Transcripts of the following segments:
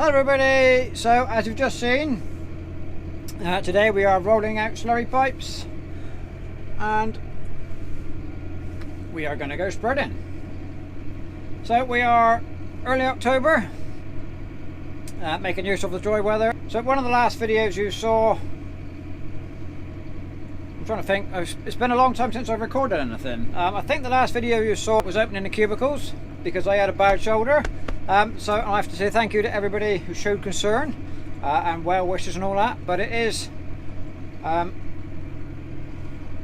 Hello everybody! So as you've just seen, today we are rolling out slurry pipes and we are going to go spreading. So we are early October, making use of the dry weather. So one of the last videos you saw, I'm trying to think, it's been a long time since I've recorded anything. I think the last video you saw was opening the cubicles because I had a bad shoulder. So I have to say thank you to everybody who showed concern and well wishes and all that, but it is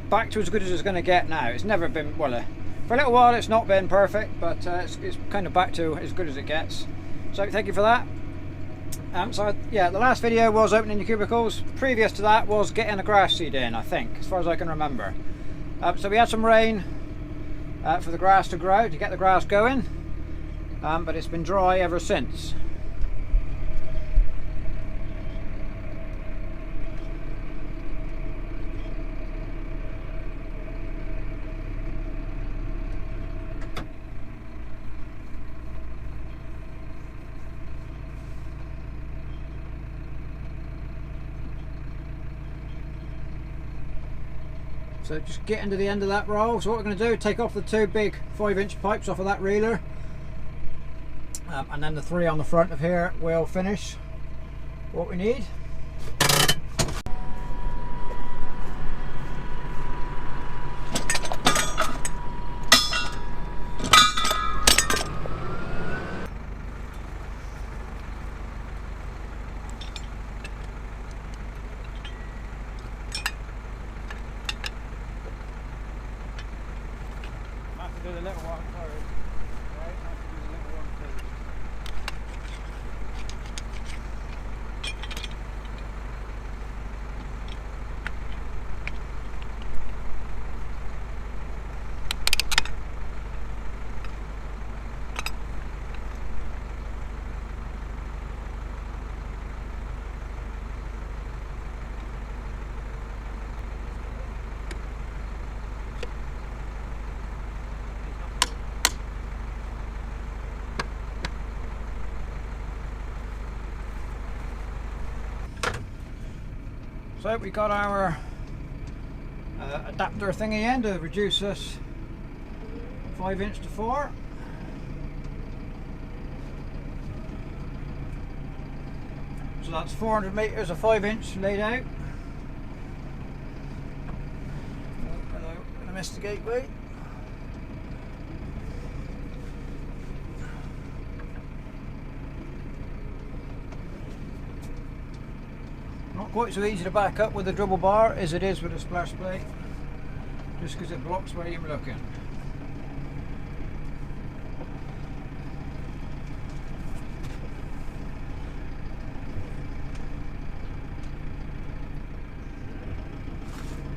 back to as good as it's going to get now. It's never been, well, for a little while it's not been perfect, but it's kind of back to as good as it gets. So thank you for that. So yeah, the last video was opening the cubicles. Previous to that was getting the grass seed in, I think, as far as I can remember. So we had some rain for the grass to grow, to get the grass going. But it's been dry ever since. So just getting to the end of that roll. So what we're going to do, take off the two big 5-inch pipes off of that reeler. And then the three on the front of here will finish what we need. I have to do the little one first. Right? I have to do the little one first. So we got our adapter thingy in to reduce this 5-inch to 4. So that's 400 meters of 5-inch laid out. Oh, hello, I missed the gateway. Not quite so easy to back up with a double bar as it is with a splash plate, just because it blocks where you're looking.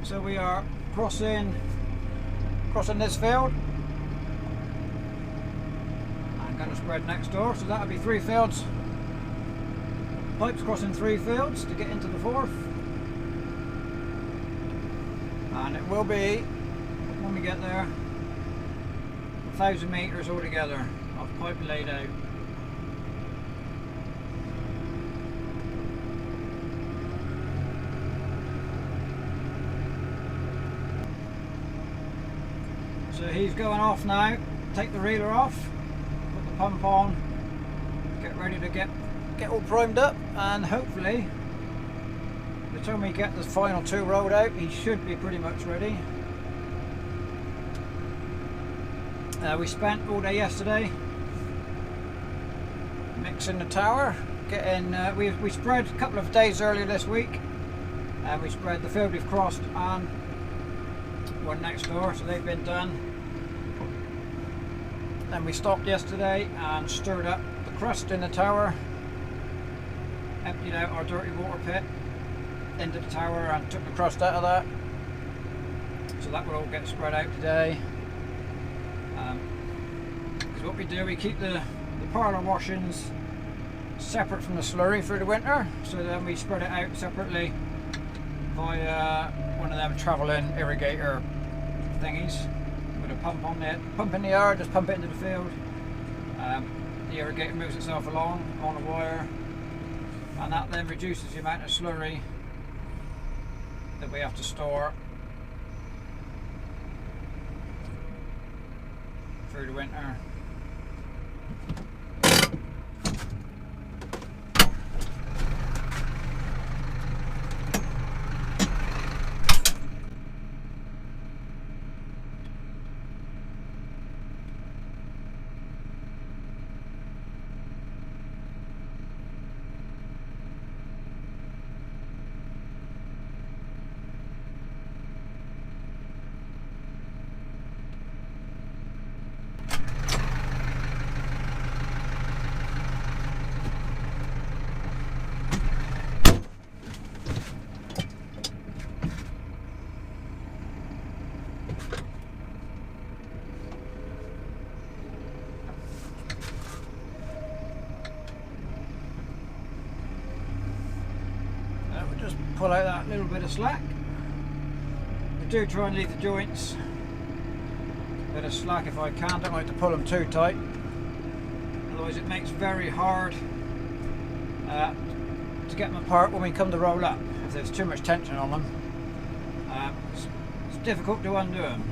So we are crossing this field. I'm going to spread next door, so that'll be 3 fields. Pipes crossing 3 fields to get into the 4th, and it will be, when we get there, 1,000 meters altogether of pipe laid out. So he's going off now. Take the reeler off, put the pump on, get ready to get all primed up, and hopefully by the time we get the final 2 rolled out, he should be pretty much ready. We spent all day yesterday mixing the tower, getting we spread a couple of days earlier this week, and we spread the field we've crossed and one next door, so they've been done. Then we stopped yesterday and stirred up the crust in the tower, emptied out our dirty water pit into the tower and took the crust out of that. So that will all get spread out today. Because what we do, we keep the parlour washings separate from the slurry for the winter, so then we spread it out separately via one of them travelling irrigator thingies with a pump on it. Pump in the yard, just pump it into the field. The irrigator moves itself along on a wire, and that then reduces the amount of slurry that we have to store through the winter. Just pull out that little bit of slack. I do try and leave the joints a bit of slack if I can. Don't like to pull them too tight, otherwise it makes very hard to get them apart when we come to roll up. If there's too much tension on them, it's difficult to undo them.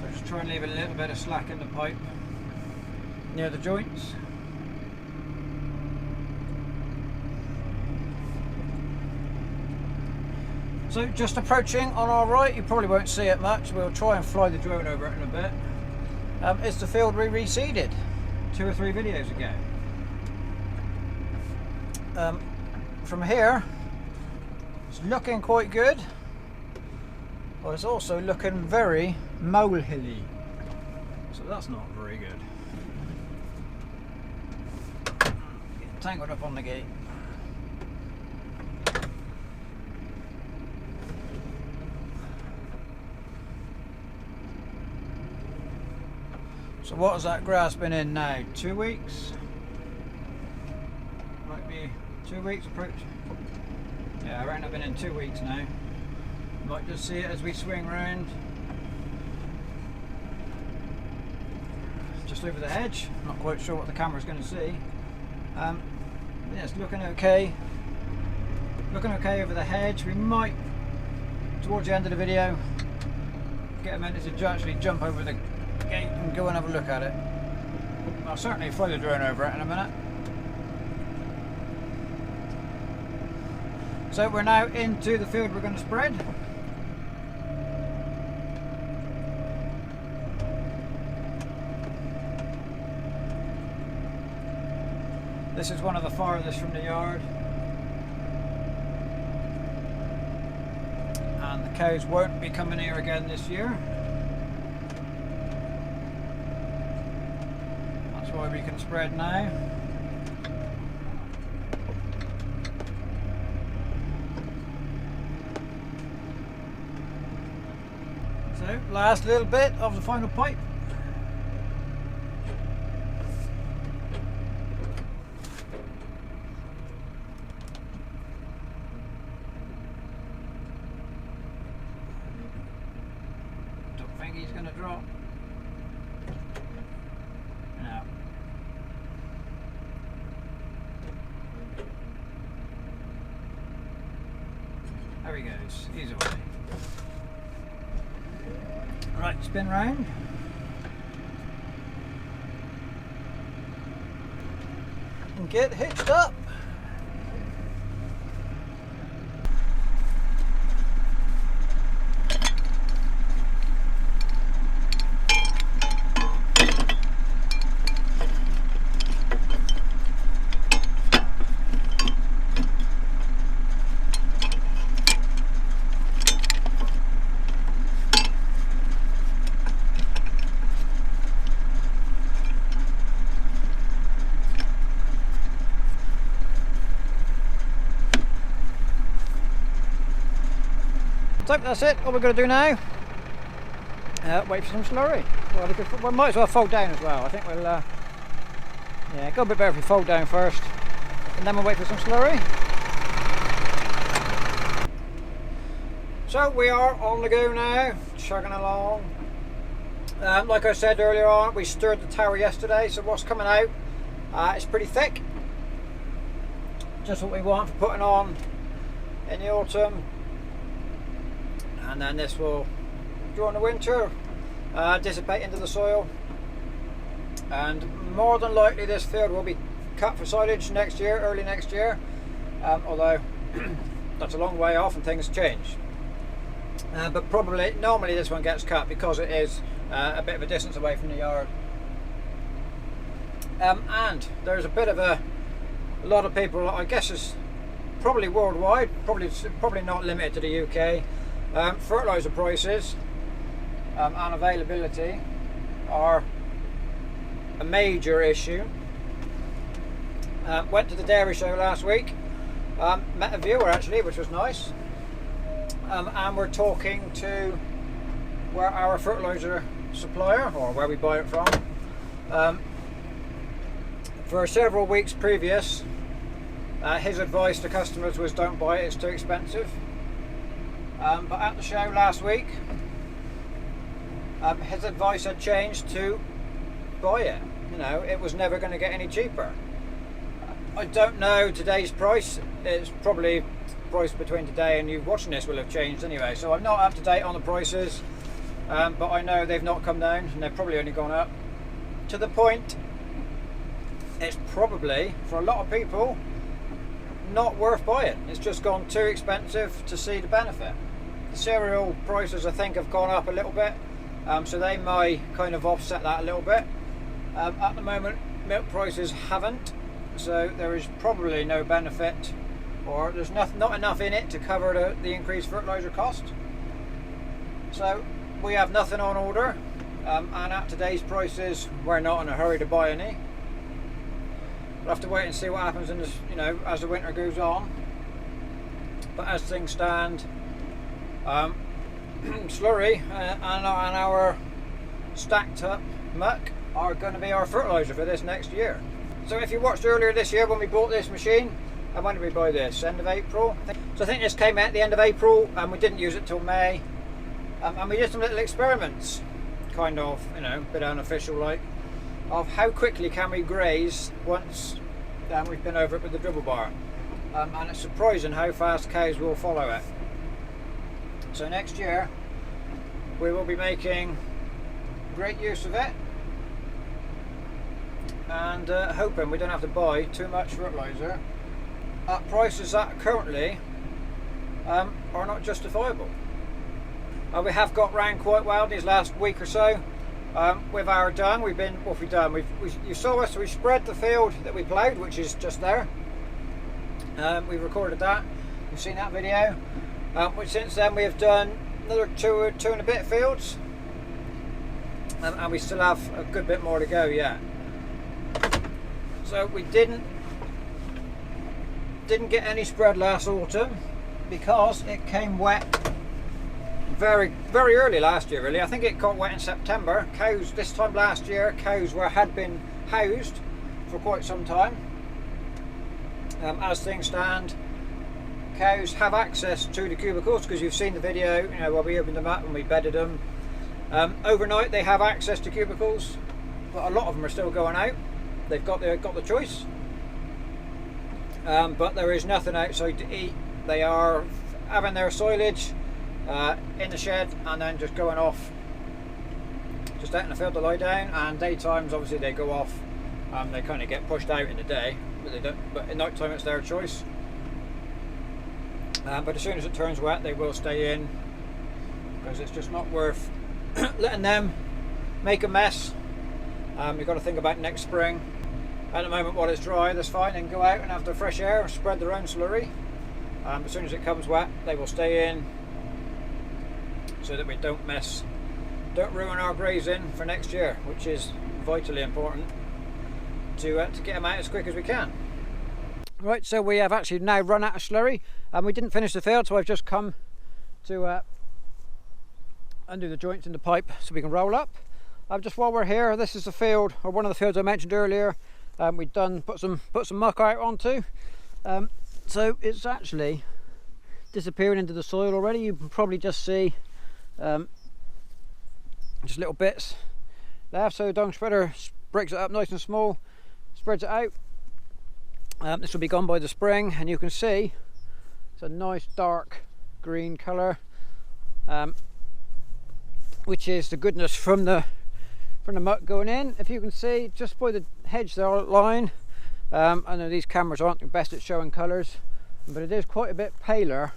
So just try and leave a little bit of slack in the pipe near the joints. So just approaching on our right, you probably won't see it much, we'll try and fly the drone over it in a bit. It's the field we reseeded 2 or 3 videos ago. From here, it's looking quite good, but it's also looking very molehilly, so that's not very good. Getting tangled up on the gate. So what has that grass been in now? 2 weeks? Might be 2 weeks approach. Yeah, I reckon I've been in 2 weeks now. Might just see it as we swing round. Just over the hedge. Not quite sure what the camera's going to see. Yeah, it's looking okay. Looking okay over the hedge. We might, towards the end of the video, get a minute to actually jump over the gate and go and have a look at it. I'll certainly fly the drone over it in a minute. So we're now into the field we're going to spread. This is one of the farthest from the yard, and the cows won't be coming here again this year. Why we can spread now. So last little bit of the final pipe. Don't think he's going to drop. No. There he goes, he's away. Right, spin round. And get hitched up. So that's it, all we're going to do now, wait for some slurry. Well, we might as well fold down as well. I think we'll yeah, go a bit better if we fold down first, and then we'll wait for some slurry. So we are on the go now, chugging along. Like I said earlier on, we stirred the tower yesterday, so what's coming out is pretty thick. just what we want for putting on in the autumn, and then this will during the winter dissipate into the soil, and more than likely this field will be cut for silage next year, early next year, although that's a long way off and things change. But probably, normally this one gets cut because it is a bit of a distance away from the yard. And there's a bit of a lot of people, I guess it's probably worldwide, probably not limited to the UK, fertiliser prices and availability are a major issue. Went to the dairy show last week, met a viewer actually, which was nice, and we're talking to where our fertiliser supplier, or where we buy it from, for several weeks previous. His advice to customers was don't buy it, it's too expensive. But at the show last week, his advice had changed to buy it. You know, it was never going to get any cheaper. I don't know today's price. It's probably price between today and you watching this will have changed anyway, so I'm not up to date on the prices, but I know they've not come down and they've probably only gone up to the point it's probably, for a lot of people, not worth buying. It's just gone too expensive to see the benefit. The cereal prices I think have gone up a little bit, so they might kind of offset that a little bit. At the moment milk prices haven't, so there is probably no benefit, or there's not enough in it to cover the increased fertiliser cost. So we have nothing on order, and at today's prices we're not in a hurry to buy any. We'll have to wait and see what happens in this, you know, as the winter goes on. But as things stand, slurry and our stacked up muck are going to be our fertiliser for this next year. So if you watched earlier this year when we bought this machine, and when did we buy this? End of April? So I think this came out at the end of April, and we didn't use it till May. And we did some little experiments, kind of, you know, a bit unofficial like, of how quickly can we graze once we've been over it with the dribble bar. And it's surprising how fast cows will follow it. So next year we will be making great use of it, and hoping we don't have to buy too much fertiliser at prices that currently are not justifiable. We have got round quite well these last week or so with our dung. What have we done? You saw us, we spread the field that we ploughed, which is just there. We recorded that, you've seen that video. Which since then we have done another two and a bit fields, and we still have a good bit more to go yet. So we didn't get any spread last autumn because it came wet very early last year really. I think it got wet in September. Cows this time last year, cows had been housed for quite some time. As things stand, cows have access to the cubicles, because you've seen the video, you know, where we opened them up and we bedded them. Overnight they have access to cubicles, but a lot of them are still going out. They've got the choice, but there is nothing outside to eat. They are having their silage in the shed and then just going off, just out in the field to lie down. And daytimes obviously they go off, they kind of get pushed out in the day, but they don't. But at night time it's their choice. But as soon as it turns wet they will stay in, because it's just not worth letting them make a mess. You've got to think about next spring. At the moment while it's dry, that's fine, and go out and have the fresh air, spread their own slurry. As soon as it comes wet they will stay in, so that we don't ruin our grazing for next year, which is vitally important to get them out as quick as we can. Right, so we have actually now run out of slurry, and we didn't finish the field, so I've just come to undo the joints in the pipe so we can roll up. Just while we're here, this is the field, or one of the fields I mentioned earlier. We've put some muck out onto, so it's actually disappearing into the soil already. You can probably just see just little bits left. So dung spreader breaks it up nice and small, spreads it out. This will be gone by the spring, and you can see it's a nice dark green colour, which is the goodness from the muck going in. If you can see just by the hedge there line, I know these cameras aren't the best at showing colours, but it is quite a bit paler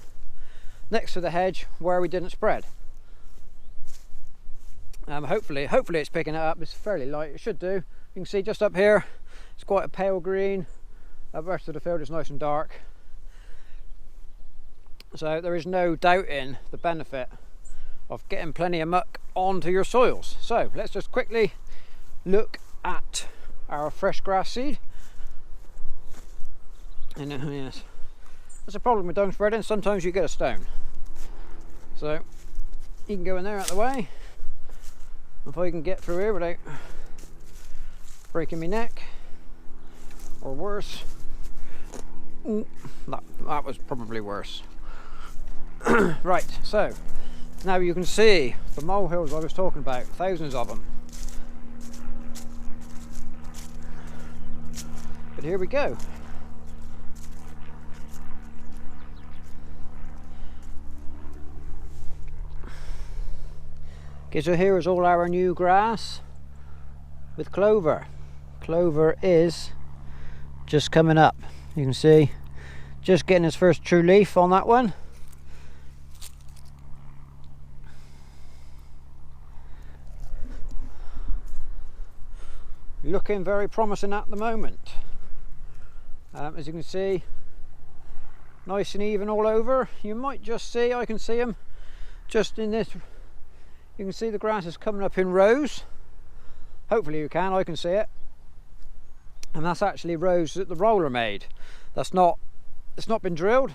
next to the hedge where we didn't spread. Hopefully it's picking it up. It's fairly light, it should do. You can see just up here it's quite a pale green. The rest of the field is nice and dark, so there is no doubting the benefit of getting plenty of muck onto your soils. So let's just quickly look at our fresh grass seed. And yes, that's a problem with dung spreading, sometimes you get a stone, so you can go in there out of the way. If I can get through here without breaking my neck or worse. That was probably worse. Right, so now you can see the molehills I was talking about, thousands of them. But here we go. Okay, so here is all our new grass with clover. Clover is just coming up. You can see just getting his first true leaf on that one. Looking very promising at the moment. As you can see, nice and even all over. You might just see, I can see them just in this. You can see the grass is coming up in rows. Hopefully you can, I can see it. And that's actually rows that the roller made. It's not been drilled.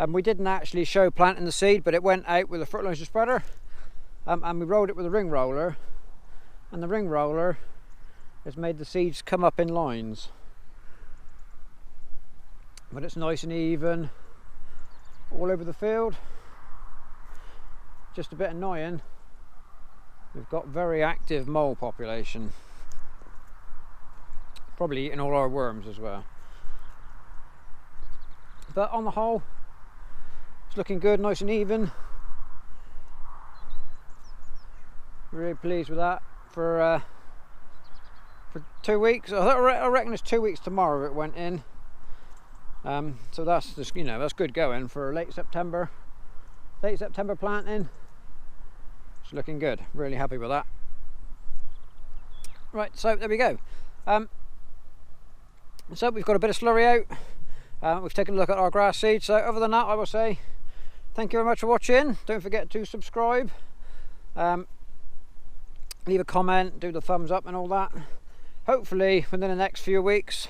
We didn't actually show planting the seed, but it went out with a fertilizer spreader, and we rolled it with a ring roller, and the ring roller has made the seeds come up in lines. But it's nice and even all over the field. Just a bit annoying, we've got very active mole population, probably eating all our worms as well. But on the whole, it's looking good, nice and even. Really pleased with that. For 2 weeks, I reckon it's 2 weeks tomorrow it went in. So that's just, you know, that's good going for late September planting. It's looking good, really happy with that. Right, so there we go. So we've got a bit of slurry out. We've taken a look at our grass seed. So other than that, I will say thank you very much for watching. Don't forget to subscribe, leave a comment, do the thumbs up and all that. Hopefully within the next few weeks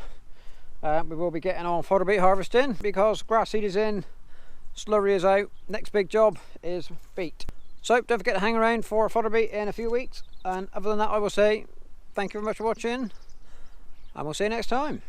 we will be getting on fodder beet harvesting, because grass seed is in, slurry is out. Next big job is beet. So don't forget to hang around for fodder beet in a few weeks. And other than that, I will say thank you very much for watching, and we'll see you next time.